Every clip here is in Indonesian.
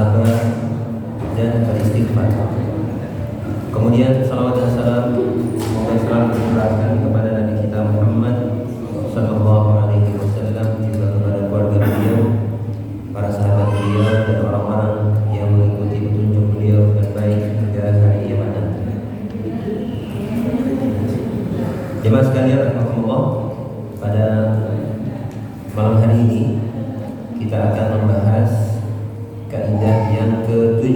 bersabar dan beristighfar. Kemudian salawat dan salam semoga selalu tercurahkan kepada Nabi kita Muhammad sallallahu alaihi wasallam, juga kepada keluarga beliau, para sahabat beliau, dan orang-orang yang mengikuti petunjuk beliau dengan baik hingga hari kiamat nanti. Jemaah sekalian rahimakumullah, pada malam hari ini kita akan membahas kaidah yang ke-7.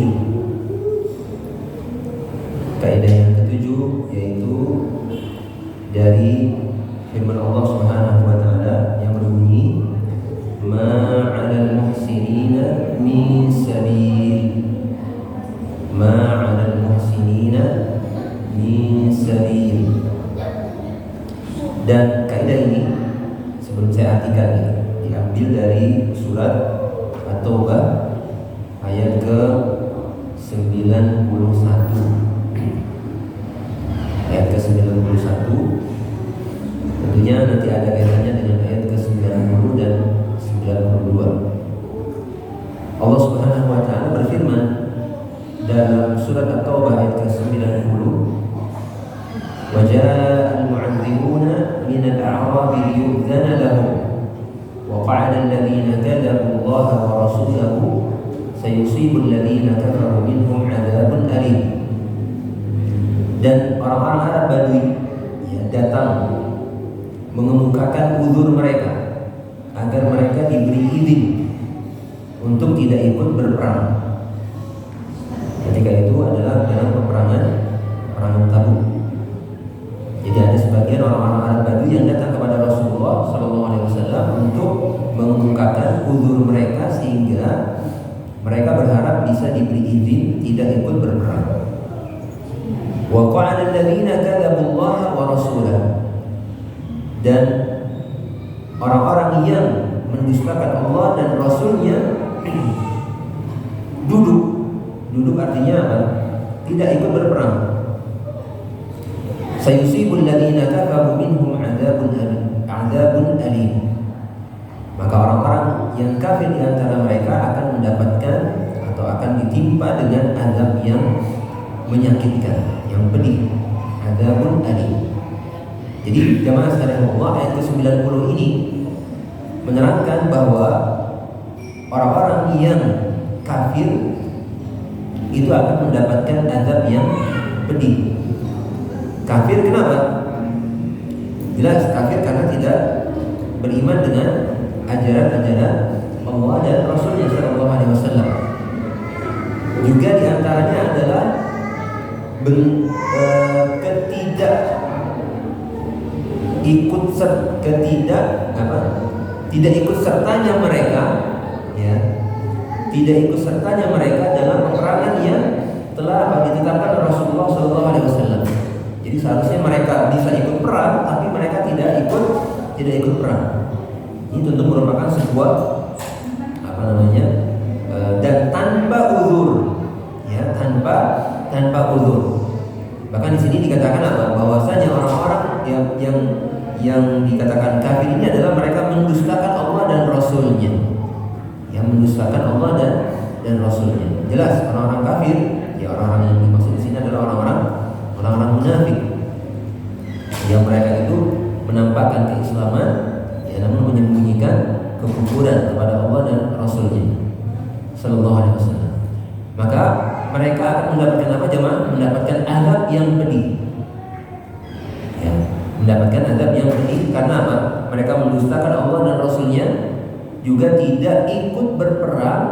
Kaidah yang ke-7 yaitu dari firman Allah Subhanahu wa taala yang berbunyi ma'alal muhsinina min sabil. Ma'alal muhsinina min sabil. Dan kaidah ini sebelum saya artikan diambil dari surat At-Taubah ayat ke-91. Ayat ke-91 tentunya nanti ada kaitannya dengan ayat ke-90 dan 92. Allah Subhanahu wa taala berfirman dalam surat At-Taubah ayat ke-90, wa ja'al mu'adzibuna min al-a'rabi liyu'dzana lahum wa qa'ala alladhina kadzabu Allah wa rasulahu sayusibu alladhina kafaru minhum 'adzabun alim. Dan orang-orang Arab Badui datang mengemukakan uzur mereka agar mereka diberi izin untuk tidak ikut berperang. Ketika itu adalah dalam peperangan Tabuk. Jadi ada sebagian orang-orang Arab Badui yang datang kepada Rasulullah SAW untuk mengemukakan uzur mereka sehingga mereka berharap bisa diberi izin tidak ikut berperang. Wa qa'ala alladziina kadzabu Allah wa rasulahu. Dan orang-orang yang mendustakan Allah dan Rasulnya duduk artinya apa? Tidak ikut berperang. Sayusibul ladzina kafaru minhum 'adzabun alim. Maka orang-orang yang kafir di antara mereka akan mendapatkan atau akan ditimpa dengan azab yang menyakitkan, yang pedih, adzabun alim. Jadi jemaah sekalian Allah, ayat ke-90 ini menerangkan bahwa orang-orang yang kafir itu akan mendapatkan azab yang pedih. Kafir kenapa? Jelas kafir karena tidak beriman dengan ajaran-ajaran Allah dan Rasulnya sallallahu alaihi wasallam. Juga diantaranya adalah tidak ikut sertanya mereka, tidak ikut sertanya mereka dalam peperangan yang telah ditetapkan Rasulullah sallallahu alaihi wasallam. Jadi seharusnya mereka bisa ikut perang, tapi mereka tidak ikut perang. Ini tentu merupakan sebuah dan tanpa uzur, tanpa uzur. Bahkan di sini dikatakan apa? Bahwasanya orang-orang yang dikatakan kafir ini adalah mereka mendustakan Allah dan Rasulnya. Yang mendustakan Allah dan Rasulnya. Jelas orang-orang kafir, orang-orang yang dimaksud di sini adalah orang-orang munafik. Yang mereka itu menampakkan keislaman, namun menyembunyikan kekufuran kepada Allah dan Rasulnya sallallahu alaihi wasallam. Maka mereka akan mendapatkan apa jemaah? Mendapatkan azab yang pedih. Mendapatkan azab yang pedih karena apa? Mereka mendustakan Allah dan Rasulnya, juga tidak ikut berperang.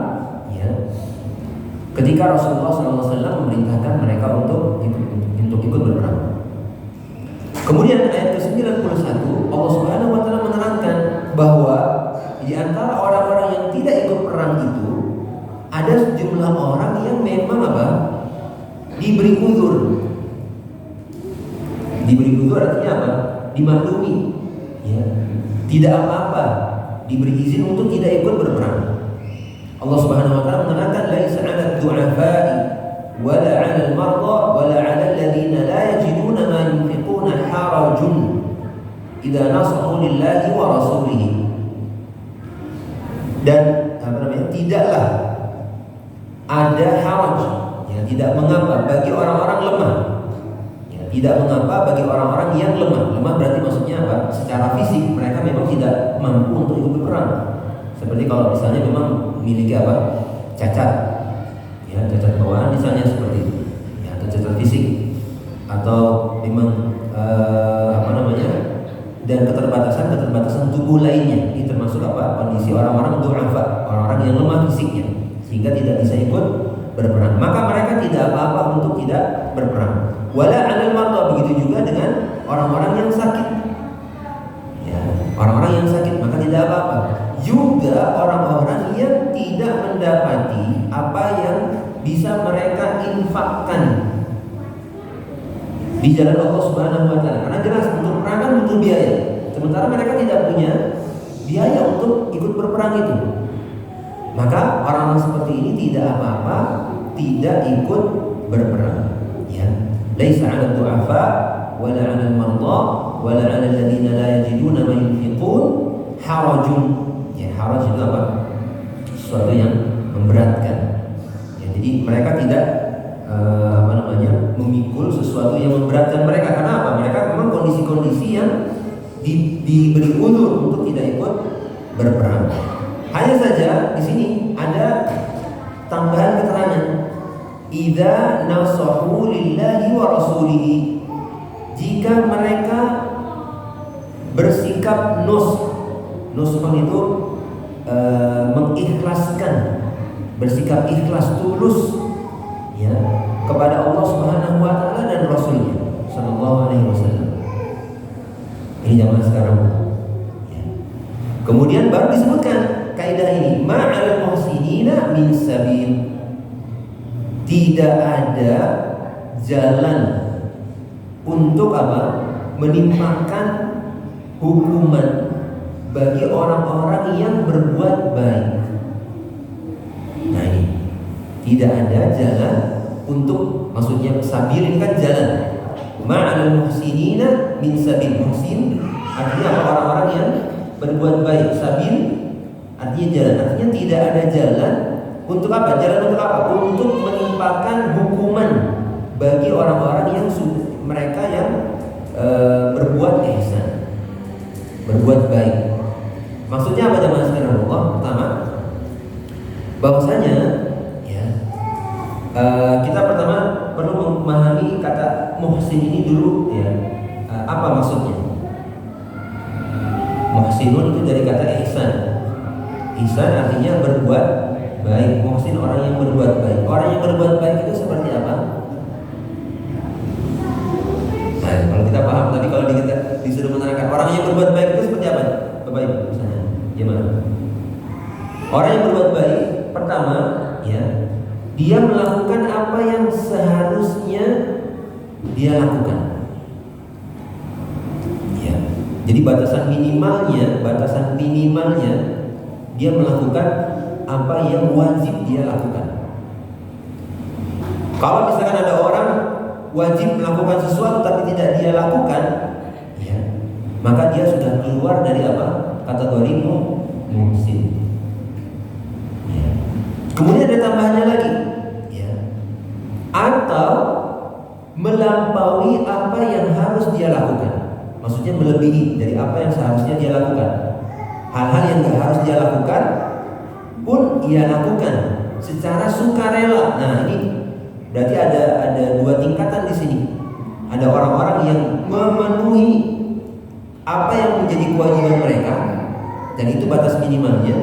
Ketika Rasulullah SAW memerintahkan mereka untuk ikut berperang. Kemudian ayat ke-91 Allah Subhanahu wa taala menerangkan bahwa di antara orang-orang yang tidak ikut perang itu ada sejumlah orang yang memang apa? Diberi uzur. Diberi uzur artinya apa? Dimaklumi. Tidak apa-apa, diberi izin untuk tidak ikut berperang. Allah Subhanahu wa taala menerangkan laisa 'alal du'afa'i wala 'alal marda wala 'alal ladzina la yajiduna ma yunfiquna harajun idza nasahu lillahi wa rasulihi. Dan tidaklah ada haraj, ya, tidak mengapa bagi orang-orang lemah. Ya, tidak mengapa bagi orang-orang yang lemah. Lemah berarti maksudnya apa? Secara fisik mereka memang tidak mampu untuk ikut berperang. Seperti kalau misalnya memang memiliki apa? Cacat, ya, cacat bawaan misalnya seperti itu, ya, atau cacat fisik, atau memang dan keterbatasan tubuh lainnya. Ini termasuk apa? Kondisi orang-orang du'afa, orang-orang yang lemah fisiknya, sehingga tidak bisa ikut berperang. Maka mereka tidak apa-apa untuk tidak berperang. Wala 'alal marda, begitu juga dengan orang-orang yang sakit. Ya, orang-orang yang sakit maka tidak apa-apa. Juga orang-orang yang tidak mendapati apa yang bisa mereka infakkan di jalan Allah Subhanahu wa taala. Karena jelas untuk perang kan butuh biaya. Sementara mereka tidak punya biaya untuk ikut berperang itu. Maka orang-orang seperti ini tidak apa-apa tidak ikut berperang. Ya. Laisa 'alal du'afa wala 'alal marda wala 'alal ladzina la yajiduna ma yunfiqun harajun. Ya, haraj itu apa? Sesuatu yang memberatkan. Ya, jadi mereka tidak memikul sesuatu yang memberatkan mereka. Karena apa? Mereka memang kondisi-kondisi yang diberi uzur untuk tidak ikut berperang. Hanya saja di sini ada tambahan keterangan, idza nasahu lillahi wa rasulihi, jika mereka bersikap nusman itu mengikhlaskan, bersikap ikhlas tulus, ya, kepada Allah Subhanahu wa taala dan Rasulnya sallallahu alaihi wasallam. Ini zaman sekarang. Ya. Kemudian baru disebutkan kaidah ini, ma'al muhsinina min sabil. Tidak ada jalan untuk apa? Menimpakan hukuman bagi orang-orang yang berbuat baik. Nah, ini tidak ada jalan untuk, maksudnya sabil ini kan jalan. Ma'al muhsinina min sabil. Muhsin artinya apa? Orang-orang yang berbuat baik. Sabil artinya jalan. Artinya tidak ada jalan untuk apa? Jalan untuk apa? Untuk menimpakan hukuman bagi orang-orang yang mereka yang berbuat ihsan, berbuat baik. Maksudnya apa jemaah sekalian Allah? Pertama, bahwasanya kita pertama perlu memahami kata muhsin ini dulu, ya. Apa maksudnya? Muhsinun itu dari kata ihsan. Ihsan artinya berbuat baik. Muhsin orang yang berbuat baik. Orang yang berbuat baik itu seperti apa? Nah, kalau kita paham tadi, kalau disuruh menerangkan orang yang berbuat baik itu seperti apa? Bapak Ibu, misalnya, gimana? Orang yang berbuat baik, pertama, ya, dia melakukan apa yang seharusnya dia lakukan. Ya. Jadi batasan minimalnya dia melakukan apa yang wajib dia lakukan. Kalau misalkan ada orang wajib melakukan sesuatu tapi tidak dia lakukan, ya, maka dia sudah keluar dari apa? Kategori muhsin. Ya. Kemudian ada tambahannya lagi, ya. Atau melampaui apa yang harus dia lakukan. Maksudnya melebihi dari apa yang seharusnya dia lakukan. Hal-hal yang tidak harus dia lakukan pun ia lakukan secara sukarela. Nah, ini berarti ada dua tingkatan di sini. Ada orang-orang yang memenuhi apa yang menjadi kewajiban mereka, dan itu batas minimalnya.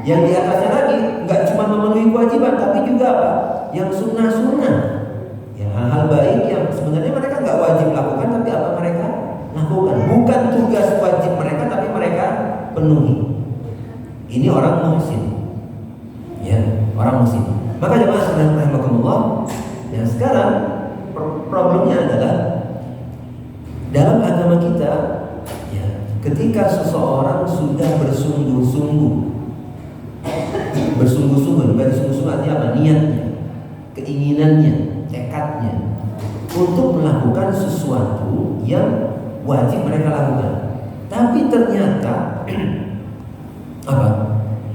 Yang di atasnya lagi nggak cuma memenuhi kewajiban, tapi juga apa? Yang sunnah-sunnah, ya, hal-hal baik yang sebenarnya mereka nggak wajib lakukan, tapi apa mereka lakukan. Bukan tugas wajib mereka, tapi mereka penuhi. Ini orang muhsin, ya, orang muhsin. Maka jemaah sekalian rahimakumullah, ya, sekarang problemnya adalah dalam agama kita, ya, ketika seseorang sudah bersungguh-sungguh artinya apa? Niatnya, keinginannya, tekadnya untuk melakukan sesuatu yang wajib mereka lakukan. Tapi ternyata apa?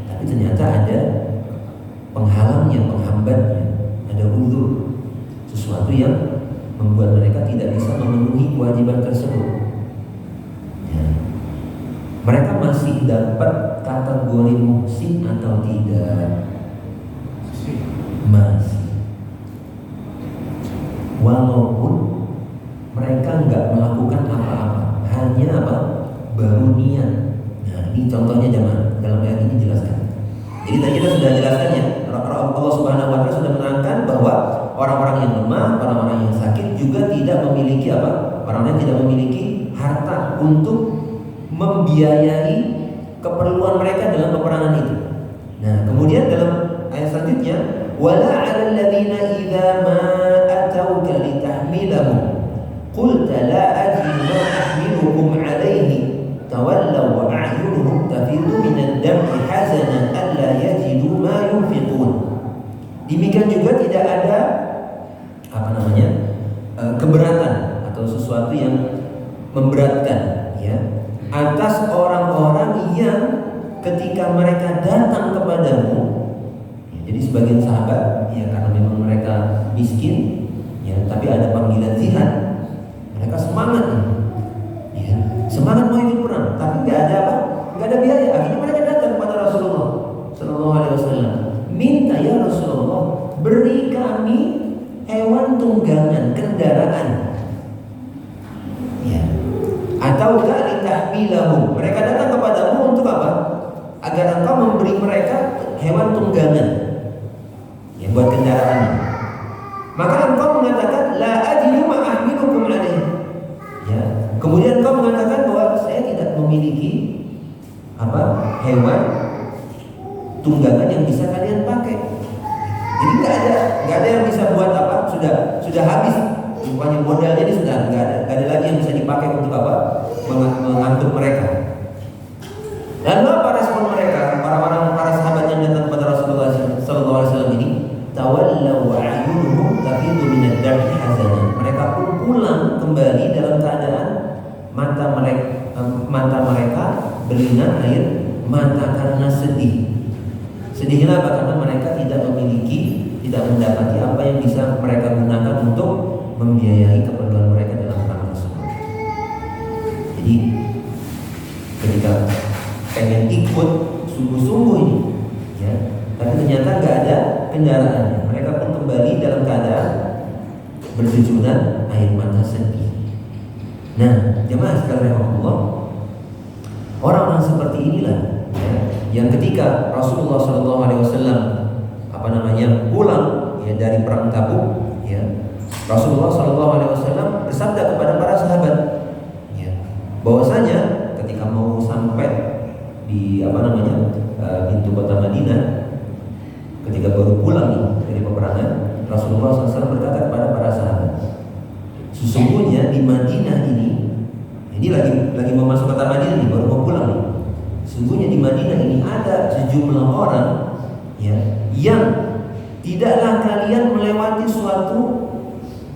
Tapi ternyata ada penghalangnya, penghambatnya, ada uzur, sesuatu yang membuat mereka tidak bisa memenuhi kewajiban tersebut. Ya. Mereka masih dapat kategori muhsin atau tidak? Masih. Walaupun mereka nggak melakukan apa-apa, hanya apa? Baru niat. Nah, ini contohnya jemaah dalam ayat ini jelaskan. Jadi tadi kita sudah jelaskan ya, Allah Subhanahu wa taala sudah menerangkan bahwa orang-orang yang lemah, orang-orang yang sakit juga tidak memiliki apa? Orang-orang yang tidak memiliki harta untuk membiayai keperluan mereka dalam peperangan itu. Nah, kemudian dalam ayat selanjutnya, wala 'alal ladzina idza ma atauka litahmilahum qulta la ajidu ma ahmilukum 'alaihi tawallaw wa a'yunuhum tafidu minad dam'i hazanan alla yajidu ma yunfiqun. Demikian juga tidak ada keberatan atau sesuatu yang memberatkan ya atas orang-orang yang ketika mereka datang kepadamu ya, jadi sebagian sahabat ya karena memang mereka miskin ya tapi ada panggilan jihad mereka semangat ya semangat mau ikut perang tapi nggak ada biaya akhirnya mereka datang kepada Rasulullah Sallallahu Alaihi Wasallam minta ya Rasulullah beri kami hewan tunggangan kendaraan ya atau litahmilahum mereka datang kepadamu untuk apa agar engkau memberi mereka hewan tunggangan yang buat kendaraan maka engkau mengatakan la ajidu ma ahmilukum alaihi ya kemudian engkau mengatakan bahwa saya tidak memiliki hewan tunggangan yang bisa kalian pakai jadi nggak ada yang bisa buat sudah habis rupanya modalnya ini sudah nggak ada lagi yang bisa dipakai untuk mengangkut mereka. Dan apa respon mereka para sahabat yang datang kepada Rasulullah Sallallahu Alaihi Wasallam ini tawallaw wa a'yunuhum tafidu minad dam'i hazanan mereka pun pulang kembali dalam keadaan mata mereka berlinang air mata karena sedih. Sedihnya apa? Karena mereka tidak mendapati apa yang bisa mereka gunakan untuk membiayai keperluan mereka dalam perang tersebut. Jadi ketika pengen ikut sungguh-sungguh ini, ya, tapi ternyata nggak ada kendaraannya. Mereka pun kembali dalam keadaan berjujuran air mata sedih. Nah, jemaah sekalian Allah, orang-orang seperti inilah ya, yang ketika Rasulullah Shallallahu Alaihi Wasallam pulang ya dari perang Tabuk, ya Rasulullah Shallallahu Alaihi Wasallam bersabda kepada para sahabat, ya bahwasanya ketika mau sampai di pintu kota Madinah, ketika baru pulang nih dari peperangan, Rasulullah SAW berkata kepada para sahabat, sesungguhnya di Madinah ini lagi mau masuk kota Madinah nih, baru mau pulang nih. Sesungguhnya di Madinah ini ada sejumlah orang ya yang tidaklah kalian melewati suatu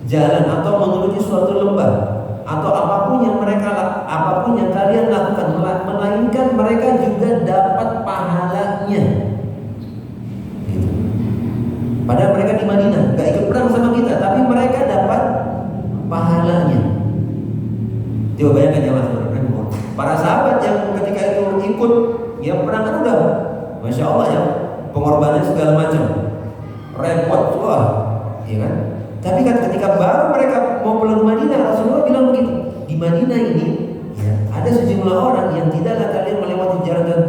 jalan atau menuju suatu lembah atau apapun yang kalian lakukan melainkan mereka juga dapat pahalanya. Gitu. Padahal mereka di Madinah gak ikut perang sama kita, tapi mereka dapat pahalanya. Coba bayangkan ya Mas, para sahabat yang ketika itu ikut yang perang kan udah Masya Allah ya pengorbanan segala macam repot wah ya kan tapi kan ketika baru mereka mau pulang ke Madinah Rasulullah bilang begitu di Madinah ini ya ada sejumlah orang yang tidaklah kalian melewati jalan dan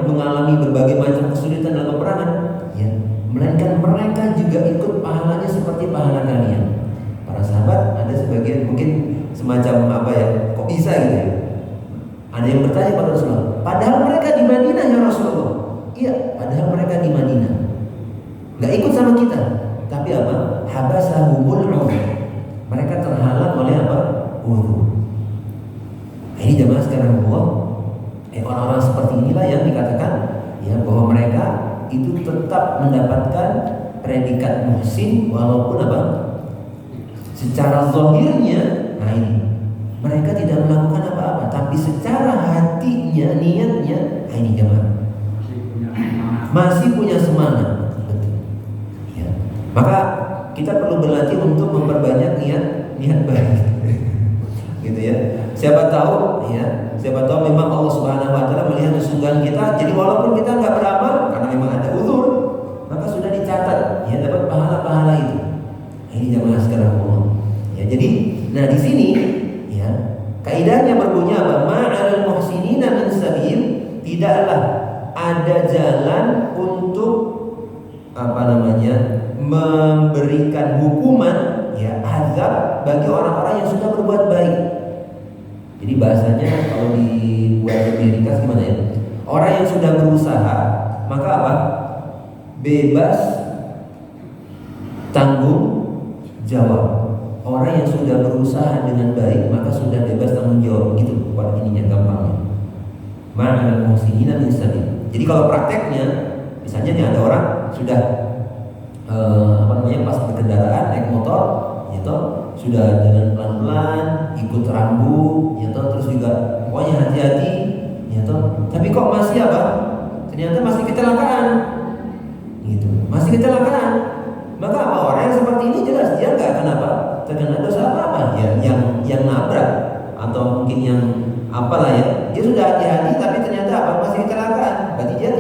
mengalami berbagai macam kesulitan dalam peperangan ya melainkan mereka juga ikut pahalanya seperti pahala kalian. Para sahabat ada sebagian mungkin semacam kok bisa gitu ya. Ada yang bertanya pada Rasulullah, padahal mereka di Madinah ya Rasulullah. Iya, padahal mereka di Madinah. Gak ikut sama kita. Tapi habasahumul udhr. Mereka terhalang oleh udhr. Ini jemaah sekarang orang-orang seperti inilah yang dikatakan ya bahwa mereka itu tetap mendapatkan predikat muhsin walaupun secara zahirnya mereka tidak melakukan apa-apa, tapi secara hatinya, niatnya, ini jemaah masih punya semangat. Ya. Maka kita perlu berlatih untuk memperbanyak niat baik. Gitu ya. Siapa tahu memang Allah Subhanahu wa taala melihat kesungguhan kita. Jadi walaupun kita nggak beramal karena memang ada uzur, maka sudah dicatat ya dapat pahala-pahala itu. Ini jamaah sekalian Allah. Ya, jadi di sini ya kaidahnya berbunyi apa? Ma'al muhsinina min sabil, tidaklah ada jalan untuk memberikan hukuman ya azab bagi orang-orang yang sudah berbuat baik. Jadi bahasanya kalau dibuat lebih ringkas gimana ya? Orang yang sudah berusaha maka apa? Bebas tanggung jawab. Orang yang sudah berusaha dengan baik maka sudah bebas tanggung jawab. Gitu pada ininya gampangnya. Ma'al muhsinina min sabil. Jadi kalau prakteknya misalnya nih ada orang sudah pas berkendaraan naik motor gitu, sudah jalan pelan-pelan, ikut rambu gitu, terus juga pokoknya hati-hati gitu. Tapi kok masih ternyata masih kecelakaan gitu, masih kecelakaan. Maka orang yang seperti ini jelas dia nggak terkena dosa apa ya, yang nabrak atau mungkin yang dia sudah hati-hati tapi ternyata masih kecelakaan. Berarti dia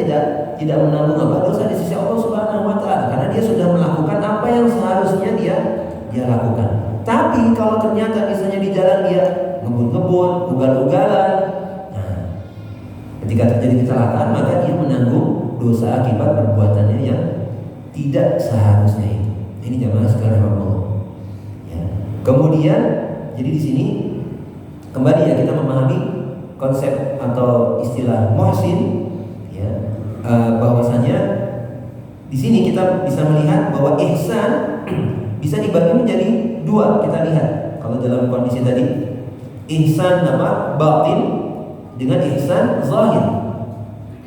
tidak menanggung dosa di sisi Allah Subhanahu wa taala karena dia sudah melakukan apa yang seharusnya dia lakukan. Tapi kalau ternyata misalnya di jalan dia ngebut-ngebut, ugal-ugalan, ketika terjadi kecelakaan maka dia menanggung dosa akibat perbuatannya yang tidak seharusnya itu. Ini jamaah sekalian Allah. Ya. Kemudian jadi di sini kembali ya kita memahami konsep atau istilah muhsin ya, bahwasanya di sini kita bisa melihat bahwa ihsan bisa dibagi menjadi dua. Kita lihat kalau dalam kondisi tadi ihsan batin dengan ihsan zahir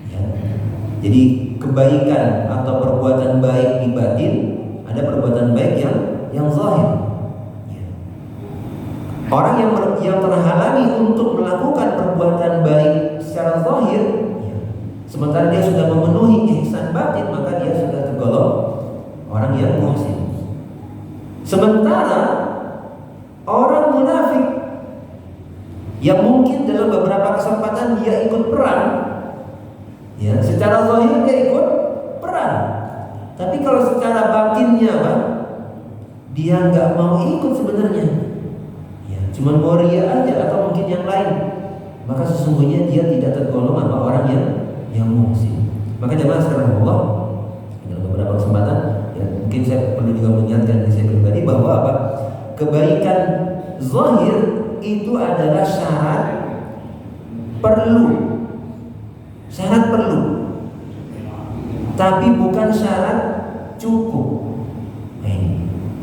ya. Jadi kebaikan atau perbuatan baik di batin, ada perbuatan baik yang zahir. Orang yang terhalangi untuk melakukan perbuatan baik secara zahir ya, sementara dia sudah memenuhi ihsan batin, maka dia sudah tergolong orang yang muhsin. Sementara orang munafik yang mungkin dalam beberapa kesempatan dia ikut perang ya, secara zahir dia ikut perang, tapi kalau secara batinnya dia nggak mau ikut sebenarnya, cuman mau ria aja atau mungkin yang lain, maka sesungguhnya dia tidak tergolong orang yang muhsin. Maka jemaah sekalian Allah, dalam beberapa kesempatan ya, mungkin saya perlu juga mengingatkan diri saya pribadi bahwa kebaikan zahir itu adalah syarat perlu, tapi bukan syarat cukup.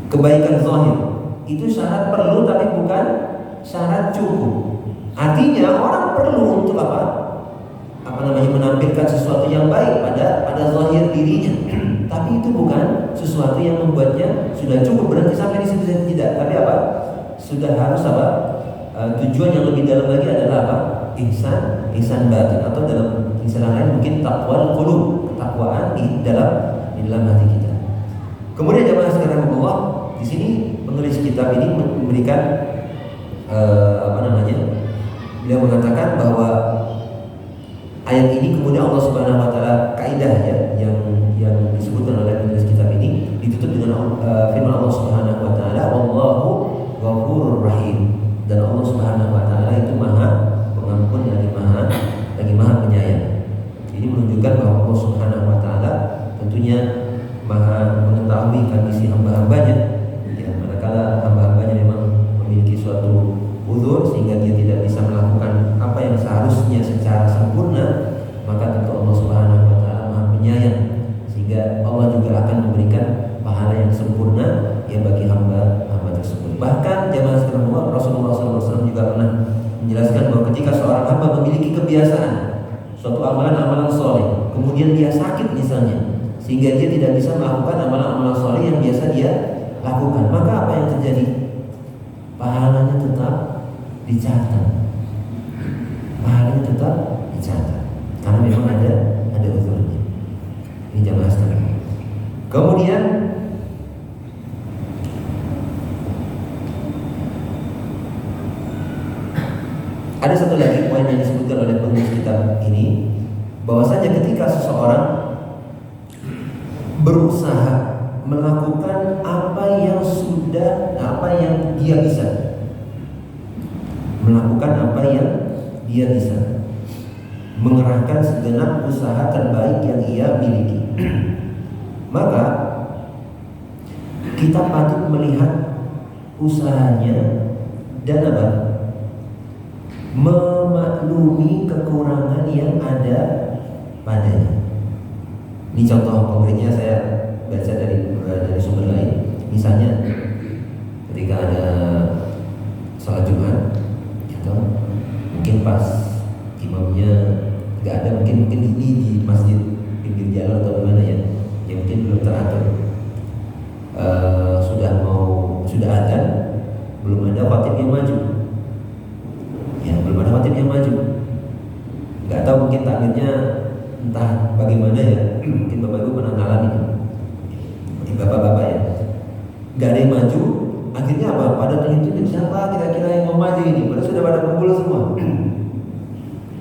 Kebaikan zahir itu syarat perlu tapi bukan syarat cukup. Artinya orang perlu untuk menampilkan sesuatu yang baik pada zahir dirinya, tapi itu bukan sesuatu yang membuatnya sudah cukup berhenti sampai di situ, tidak. Tapi sudah harus tujuan yang lebih dalam lagi adalah ihsan batin, atau dalam istilah lain mungkin taqwal qulub, ketakwaan di dalam hati kita. Kemudian jemaah sekalian Allah, di sini penulis kitab ini memberikan beliau mengatakan bahwa ayat ini kemudian Allah Subhanahu wa taala kaidah ya yang disebutkan oleh penulis kitab ini ditutup dengan firman Allah Subhanahu wa taala, wallahu ghafurur rahim, dan Allah Subhanahu wa taala itu Maha Pengampun lagi Maha Penyayang. Ini menunjukkan bahwa Allah Subhanahu wa taala tentunya Maha mengetahui kondisi hamba-hambanya. Manakala hamba-hambanya memang memiliki suatu uzur sehingga dia tidak bisa melakukan apa yang seharusnya secara sempurna, maka tentu Allah Subhanahu wa taala Maha Penyayang, sehingga Allah juga akan memberikan pahala yang sempurna ya bagi hamba-hamba tersebut. Bahkan jemaah sekalian Allah, Rasulullah SAW juga pernah menjelaskan bahwa ketika seorang hamba memiliki kebiasaan suatu amalan-amalan soleh, kemudian dia sakit misalnya, sehingga dia tidak bisa melakukan amalan-amalan soleh yang biasa dia lakukan, maka apa yang terjadi? Pahalanya tetap dicatat. Karena memang ada uzurnya. Kemudian ada satu lagi poin yang disebutkan oleh penulis kitab ini, bahwasanya ketika seseorang berusaha melakukan apa yang dia bisa, melakukan apa yang dia bisa, mengerahkan segenap usaha terbaik yang ia miliki, maka kita patut melihat usahanya dan memaklumi kekurangan yang ada padanya. Ini contoh konkretnya saya baca dari sumber lain. Misalnya ketika ada sholat Jumat, gitu, mungkin pas imamnya nggak ada, mungkin ini di masjid pinggir jalan atau gimana ya, yang mungkin belum teratur. Sudah adzan, belum ada khatib yang maju. Ya, belum ada khatib yang maju. Nggak tahu, mungkin takmirnya entah bagaimana ya. Mungkin Bapak Ibu pernah ngalamin, bapak-bapak ya, nggak ada yang maju. Akhirnya apa? Pada tunjuk-tunjuk siapa kira-kira yang mau maju ini. Padahal sudah pada kumpul semua.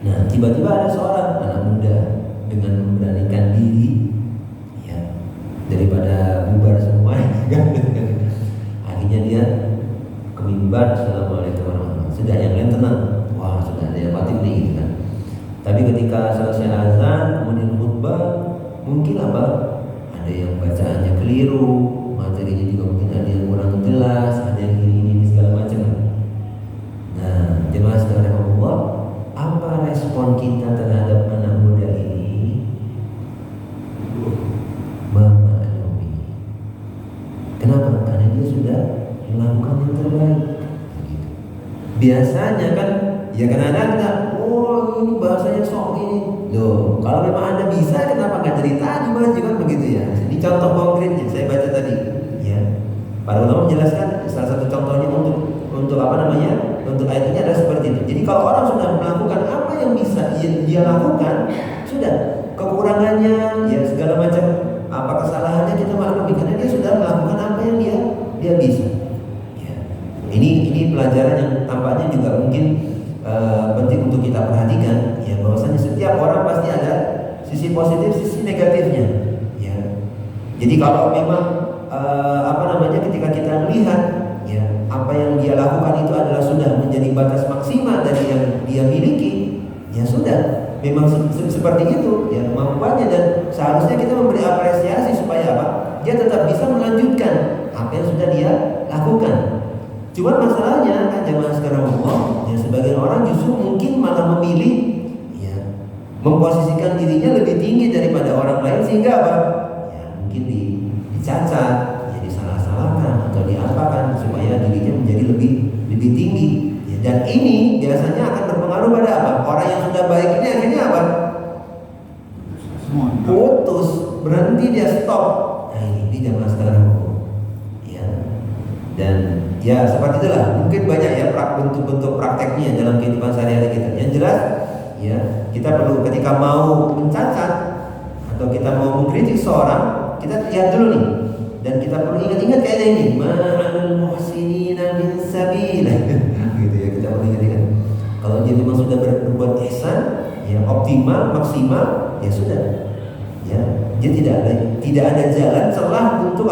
Nah, tiba-tiba ada seorang anak muda dengan memberanikan diri, ya, daripada bubar semua. Akhirnya dia ke mimbar, assalamualaikum warahmatullahi wabarakatuh. Sudah, yang lain tenang. Wah, sudah ada yang khatib nih, gitu kan. Tapi ketika selesai azan, kemudian khutbah, mungkin ada yang bacaannya keliru, materinya juga mungkin ada yang kurang jelas, ada yang ini segala macam. Nah, jemaah sekalian Allah, apa respon kita terhadap anak muda ini? Memaklumi. Kenapa? Karena dia sudah melakukan yang terbaik. Biasanya kan, ya kadang-kadang kita, oh ini bahasanya sok ini. Loh, kalau memang Anda bisa, kenapa nggak cerita aja maju kan begitu ya? Ini contoh konkretnya saya baca tadi. Ya, para ulama menjelaskan salah satu contohnya untuk untuk ayat ini adalah seperti itu. Jadi kalau orang sudah melakukan apa yang bisa dia lakukan, sudah kekurangannya, ya segala macam apa kesalahannya kita maklumi karena dia sudah melakukan apa yang dia bisa. Ya. Ini pelajaran yang tampaknya juga mungkin penting untuk kita perhatikan, ya, bahwasanya setiap orang pasti ada sisi positif, sisi negatifnya, ya. Jadi kalau memang ketika kita melihat, ya, apa yang dia lakukan itu adalah sudah menjadi batas maksimal dari yang dia miliki, ya sudah, memang seperti itu, ya, kemampuannya, dan seharusnya kita memberi apresiasi supaya dia tetap bisa melanjutkan apa yang sudah dia lakukan. Cuma masalahnya kan jemaah sekarang Allah, ya, sebagian orang justru mungkin malah memilih, ya, memposisikan dirinya lebih tinggi daripada orang lain sehingga ya, mungkin dicacat, ya, disalah-salahkan atau diapakan supaya dirinya menjadi lebih tinggi. Ya, dan ini biasanya akan berpengaruh pada orang yang sudah baik ini akhirnya putus, berhenti, dia stop. Nah, ini jemaah sekarang Allah, ya. Dan ya seperti itulah, mungkin banyak ya bentuk-bentuk prakteknya dalam kehidupan sehari-hari kita. Yang jelas, ya, kita perlu ketika mau mencacat atau kita mau mengkritik seorang, kita lihat dulu nih, dan kita perlu ingat-ingat kayak ini, ma'al muhsinina min sabila. Gitu ya, kita perlu ingat-ingat. Kalau dia memang sudah berbuat ihsan, ya, optimal, maksimal, ya sudah, ya, dia tidak ada jalan celah untuk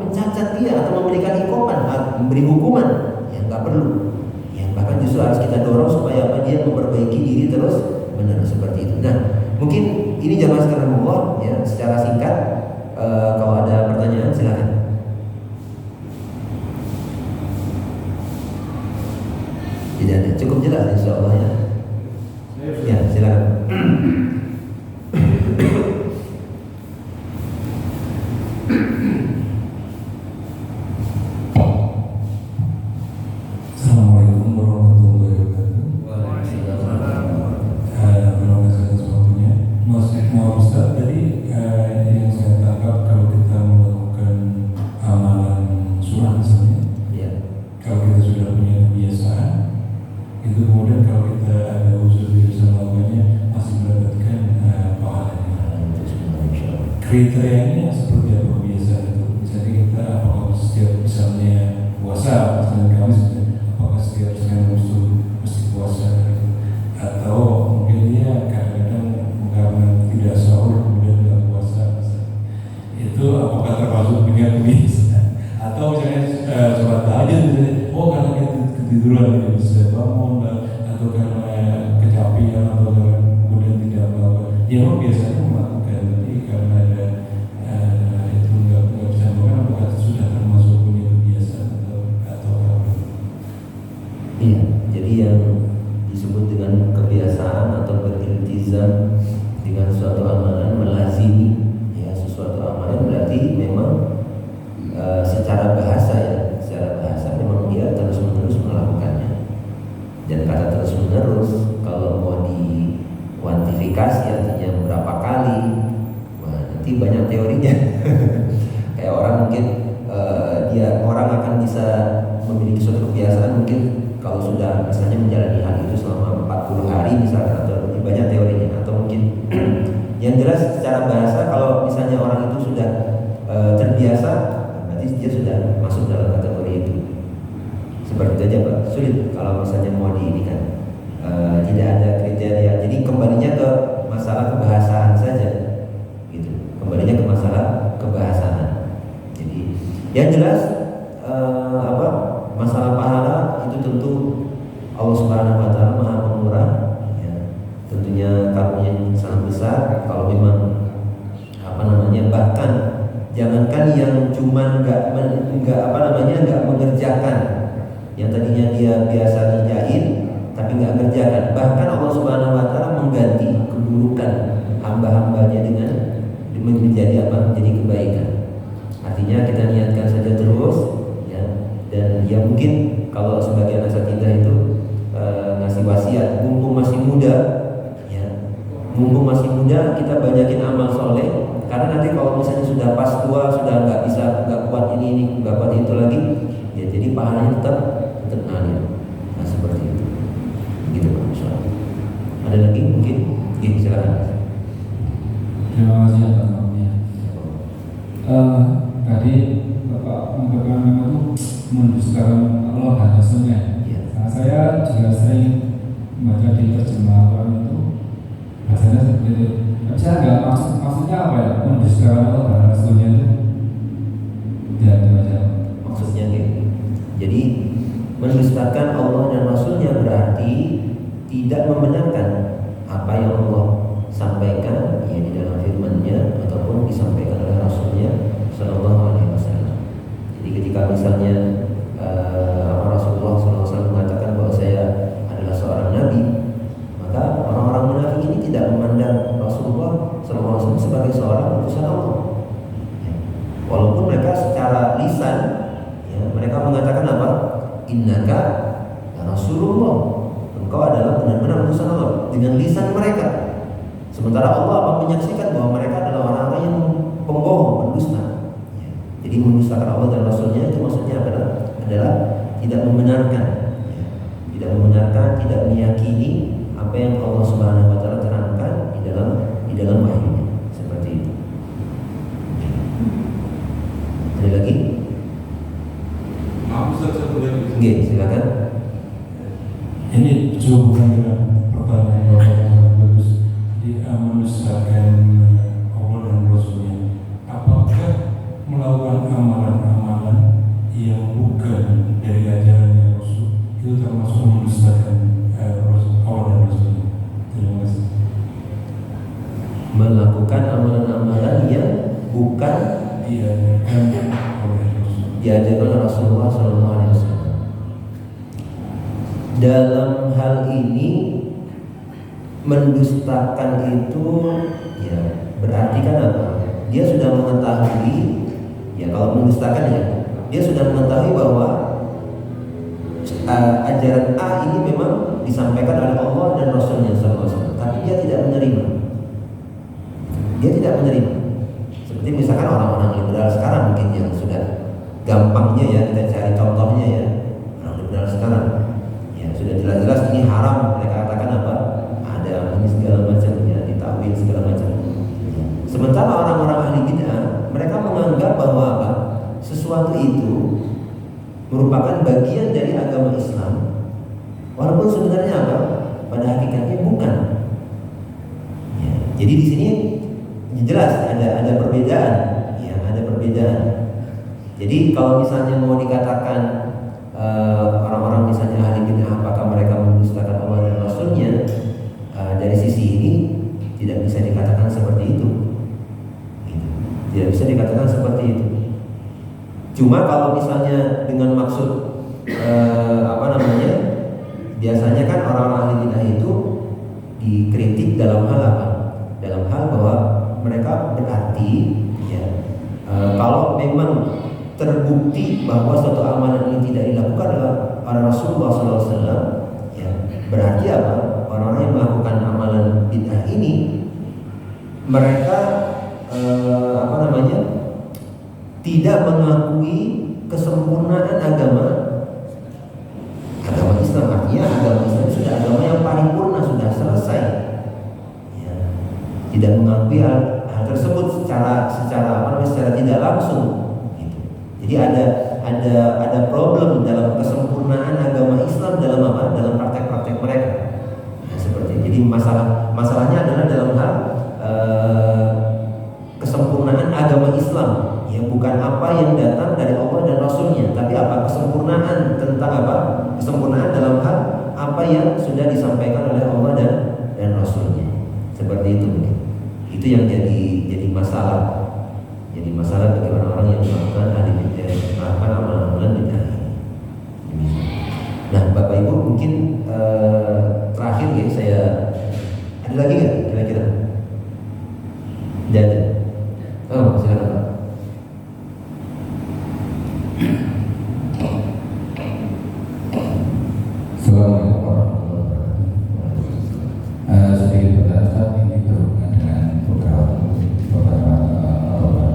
mencacat dia atau memberikan ikopan, memberi hukuman, yang nggak perlu. Yang bahkan justru harus kita dorong supaya dia memperbaiki diri terus menerus seperti itu. Nah, mungkin ini jamaah sekalian Allah, ya, secara singkat. Kalau ada pertanyaan silakan. Tidak ada, cukup jelas insya Allah ya. Ya, silakan. Kriterianya seperti apa biasa itu? apakah termasuk dengan kebiasaan? Atau misalnya sholat tahajud misalnya, oh karena kita ketiduran gitu, sudah bangun, atau karena kecapean, atau karena kemudian tidak melakukan. Ya memang biasanya melakukan, tapi karena ada itu nggak bisa melakukan, apakah sudah termasuk punya kebiasaan atau apa? Iya, jadi yang disebut dengan kebiasaan atau beriltizam dengan suatu amalan, melazimi ya sesuatu amalan, berarti memang secara bahasa ya, secara bahasa memang dia terus-menerus melakukannya. Dan kata terus-menerus kalau mau dikuantifikasi artinya berapa kali, wah nanti banyak teorinya. Kayak orang mungkin orang akan bisa memiliki suatu kebiasaan mungkin kalau sudah misalnya menjalani hal itu selama 40 hari misalkan, atau lebih banyak teorinya, atau mungkin yang jelas secara bahasa kalau misalnya orang itu sudah terbiasa, berarti dia sudah masuk dalam kategori itu. Seperti itu aja Pak, sulit kalau misalnya mau diinikan, tidak ada kriteria. Jadi kembalinya ke masalah kebahasaan saja, gitu. Kembalinya ke masalah kebahasaan. Jadi yang jelas masalah pahala itu tentu Allah Subhanahu Wa Taala Maha Pemurah, ya. Tentunya karunia yang sangat besar. Kalau memang bahkan jangankan yang cuman nggak mengerjakan, yang tadinya dia biasa ngerjain tapi nggak ngerjakan, bahkan Allah Subhanahu Wa Taala mengganti keburukan hamba-hambanya dengan menjadi kebaikan. Artinya kita niatkan saja terus, ya. Dan ya mungkin kalau sebagian asatidzah itu ngasih wasiat, mumpung masih muda, ya, mumpung masih muda kita banyakin amal soleh, karena nanti kalau misalnya sudah pas tua, sudah nggak kuat ini nggak kuat itu lagi, ya jadi pahalanya tetap ngalir. Nah seperti itu, gitu Pak. Ada lagi mungkin? Silakan. Terima kasih atas waktunya. Tadi Bapak mengatakan itu mendustakan Allah dan Rasulnya. Nah, saya juga sering membaca di terjemahan itu bahasanya seperti itu. Tapi saya nggak maksudnya apa ya, mendustakan Allah dan Rasulnya itu? Ya, dibaca. Maksudnya gitu. Jadi mendustakan Allah dan Rasulnya berarti tidak membenarkan apa yang Allah sampaikan ya di dalam firman-Nya ataupun disampaikan oleh Rasulnya Shallallahu Alaihi Wasallam. Jadi ketika misalnya Rasulullah SAW mengatakan bahwa saya adalah seorang nabi, maka orang-orang munafik ini tidak memandang Rasulullah SAW sebagai seorang utusan Allah. Ya. Walaupun mereka secara lisan, ya, mereka mengatakan apa? Innaka Rasulullah, engkau adalah benar-benar utusan Allah, dengan lisan mereka. Sementara Allah menyaksikan bahwa mereka adalah orang-orang yang pembohong, pendusta. Ya. Jadi mendustakan Allah dan Rasulnya itu maksudnya adalah tidak membenarkan, ya. Tidak membenarkan, tidak meyakini apa yang Allah Subhanahu Wa Taala terangkan di dalam wahyu-Nya. Seperti itu. Ada lagi? Maaf Ustaz, saya boleh? Oke, silakan. Ini hubungan dengan pertanyaan Bapak yang bagus. Jadi mendustakan Allah dan Rasulnya. Apakah melakukan amalan-amalan yang bukan dari ajaran Rasul itu termasuk mendustakan Allah dan Rasulnya? Terima kasih. Melakukan amalan-amalan yang bukan diajarkan oleh Rasul. Diajarkan oleh Rasulullah SAW. Dalam hal ini mendustakan itu ya berarti kan apa? Dia sudah mengetahui, ya kalau mendustakan ya dia sudah mengetahui bahwa ajaran A ini memang disampaikan oleh Allah dan Rasulnya SAW, tapi dia tidak menerima. Dia tidak menerima. Seperti misalkan orang-orang liberal sekarang mungkin yang sudah gampangnya ya kita cari contohnya ya, orang liberal sekarang ya sudah jelas-jelas ini haram, mereka katakan apa? Ada ini segala macam ya, ditakwil segala macam. Sementara orang-orang ahli bid'ah mereka menganggap bahwa apa? Sesuatu itu merupakan bagian dari agama Islam, walaupun sebenarnya apa? Pada hakikatnya bukan. Ya, jadi di sini jelas ada perbedaan, ya ada perbedaan perbedaan. Jadi kalau misalnya mau dikatakan orang-orang misalnya ahli bid'ah apakah mereka mendustakan Allah dan Rasulnya, dari sisi ini tidak bisa dikatakan seperti itu. Tidak bisa dikatakan seperti itu. Cuma kalau misalnya dengan maksud biasanya kan orang-orang ahli bid'ah itu dikritik dalam hal apa? Dalam hal bahwa mereka berarti ya, kalau memang terbukti bahwa suatu amalan ini tidak dilakukan oleh Rasulullah SAW, ya, berarti apa? Orang-orang yang melakukan amalan bid'ah ini mereka tidak mengakui kesempurnaan agama Islam. Artinya agama Islam sudah agama yang paripurna, sudah selesai, ya. Tidak mengakui hal tersebut secara tidak langsung, gitu. Jadi ada problem dalam kesempurnaan agama Islam dalam praktek-praktek mereka, ya, seperti itu. Jadi masalahnya adalah dalam hal kesempurnaan agama Islam, ya, bukan apa yang datang dari Allah dan Rasulnya, tapi apa kesempurnaan tentang apa? Kesempurnaan dalam hal apa yang sudah disampaikan oleh Allah dan Rasulnya, seperti itu. Itu yang jadi masalah. Jadi masalah bagi orang-orang yang melakukan amalan-amalan bid'ah. Nah, Bapak Ibu mungkin terakhir ya saya ada lagi nggak kira-kira? Tidak ada. Oh, silakan Pak. Assalamualaikum warahmatullahi wabarakatuh. Sedikit bertanya, ini berhubungan dengan beberapa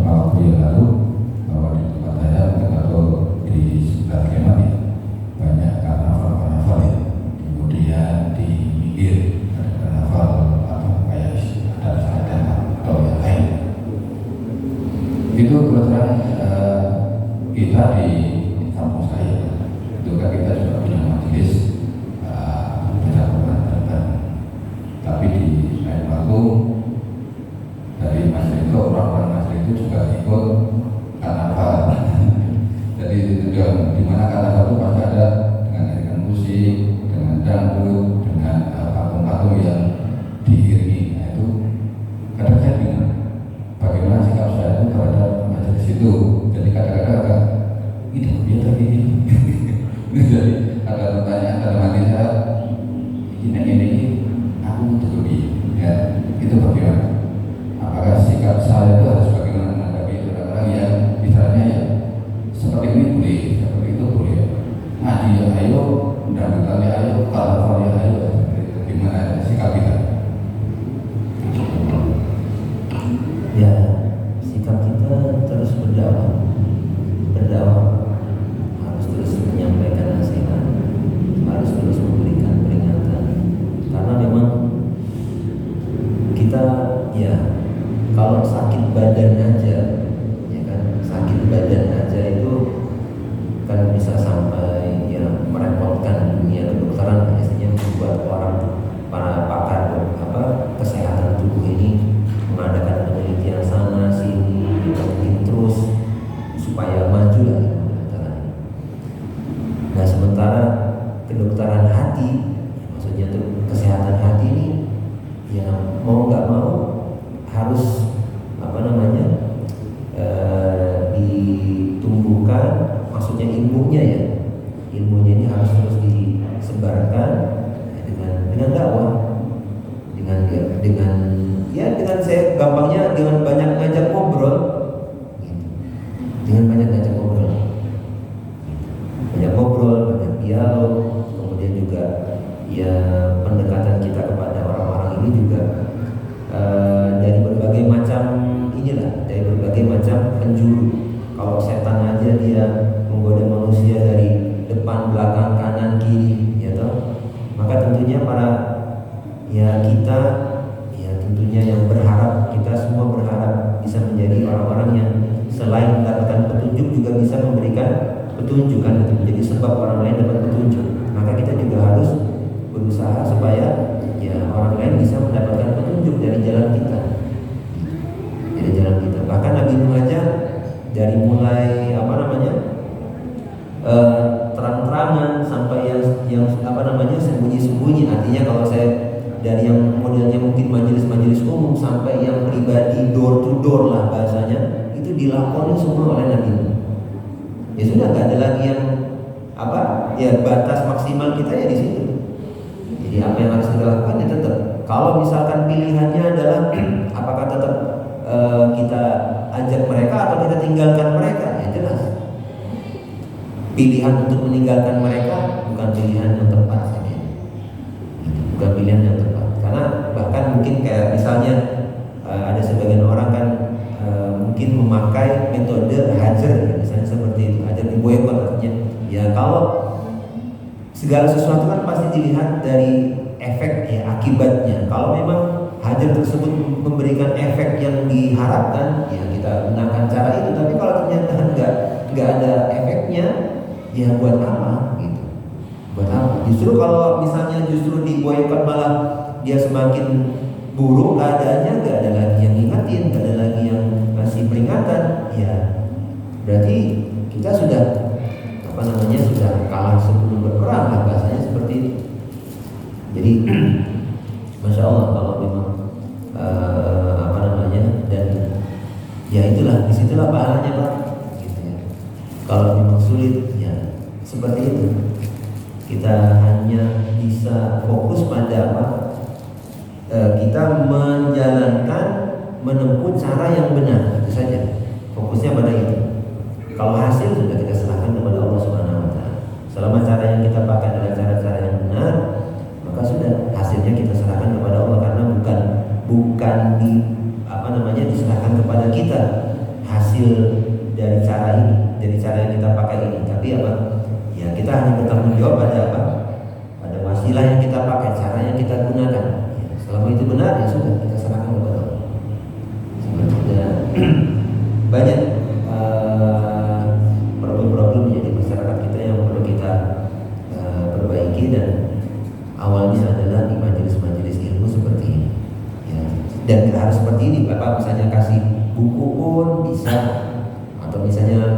waktu yang lalu bahwa di tempat saya atau di sekitar kemah ya, banyak karnaval ya. Kemudian di pinggir ada karnaval atau kayak ada sekadar atau yang lain. Itu kebetulan kita di kampung saya itu kan kita juga punya majelis tapi di lain waktu dari majelis itu orang-orang majelis itu juga ikut karnaval. Jadi di mana karnaval itu pasti ada dengan musik, dengan dangdut, dengan patung-patung yang diiringi. Nah, itu kadang saya bingung bagaimana sikap saya itu terhadap majelis itu. Jadi kadang-kadang agak ini dia tadi ini. Jadi ada pertanyaan dalam hati saya, ini aku untuk lebih, ya, itu bagaimana? Apakah sikap saya itu harus bagaimana menghadapi orang-orang yang misalnya ya seperti ini boleh, seperti itu boleh, ngaji ya ayo, undang-undang ya ayo, kalau ya ayo, gimana sikap kita? Ya, sikap kita terus berdakwah, harus terus menyampaikan nasihat, harus terus memberikan peringatan, karena memang kita ya kalau sakit badan aja, ya kan, sakit badan aja itu kan bisa sampai ya merepotkan dunia kedokteran, biasanya membuat para pakar kesehatan tubuh ini mengadakan penelitian sana sini, mungkin terus supaya maju lah kedokteran. Nah, sementara kedokteran hati, maksudnya tuh kesehatan hati ini ya mau nggak mau harus ditumbuhkan, maksudnya ilmunya ini harus terus disebarkan dengan dakwah, dengan saya gampangnya dengan banyak ngajak ngobrol, banyak dialog, kemudian juga ya pendekatan kita kepada orang-orang ini juga dari berbagai macam dari berbagai macam penjuru. Kalau setan aja dia menggoda manusia dari depan, belakang, kanan, kiri, ya toh. Maka tentunya kita tentunya yang berharap, kita semua berharap bisa menjadi orang-orang yang selain mendapatkan petunjuk juga bisa memberikan petunjuk, kan, itu menjadi sebab orang lain dapat petunjuk. Maka kita juga harus berusaha supaya ya orang lain bisa mendapatkan petunjuk dari jalan kita. Bahkan Nabi Nuh aja dari mulai apa namanya terang-terangan sampai yang apa namanya sembunyi-sembunyi. Artinya kalau saya dari yang modelnya mungkin majelis-majelis umum sampai yang pribadi door to door lah bahasanya, itu dilakoni semua oleh Nabi. Ya sudah, nggak ada lagi yang apa ya, batas maksimal kita ya di situ. Jadi apa yang harus kita lakukan ya tetap. Kalau misalkan pilihannya adalah apakah tetap kita ajak mereka atau kita tinggalkan mereka, ya jelas pilihan untuk meninggalkan mereka bukan pilihan yang tepat saja. Bukan pilihan yang tepat. Karena bahkan mungkin kayak misalnya ada sebagian orang kan mungkin memakai metode hajar, misalnya seperti itu, hajar di boykot. Artinya ya kalau segala sesuatu kan pasti dilihat dari efek ya, akibatnya. Kalau memang hajar tersebut memberikan efek yang diharapkan, ya kita gunakan cara itu. Tapi kalau ternyata nggak ada efeknya, ya buat apa gitu? Buat apa? Justru kalau misalnya justru di boykot malah dia semakin buruk keadaannya, nggak ada lagi yang ingatin, nggak ada lagi yang ngasih peringatan, ya berarti kita sudah apa namanya, sudah kalah sebelum berperang lah, bahasanya seperti itu. Jadi masya Allah kalau memang apa namanya, dan ya itulah, disitulah pahalanya Pak gitu ya. Kalau memang sulit ya seperti itu, kita hanya bisa fokus pada apa, kita menjalankan, menempuh cara yang benar, itu saja, fokusnya pada itu. Kalau hasil sudah kita serahkan kepada Allah Subhanahu wa taala. Selama cara yang kita pakai adalah cara-cara yang benar, maka sudah hasilnya kita serahkan kepada Allah, karena bukan di apa namanya diserahkan kepada kita hasil dari cara ini, dari cara yang kita pakai ini, tapi apa? Ya kita hanya bertanggung jawab pada apa? Pada wasilah yang kita pakai, cara yang kita gunakan. Ya, selama itu benar ya sudah kita serahkan kepada Allah. Sebenarnya banyak problem-problem di masyarakat kita yang perlu kita perbaiki, dan awalnya adalah di majelis-majelis ilmu seperti ini. Ya. Dan tidak harus seperti ini, Bapak misalnya kasih buku pun bisa, atau misalnya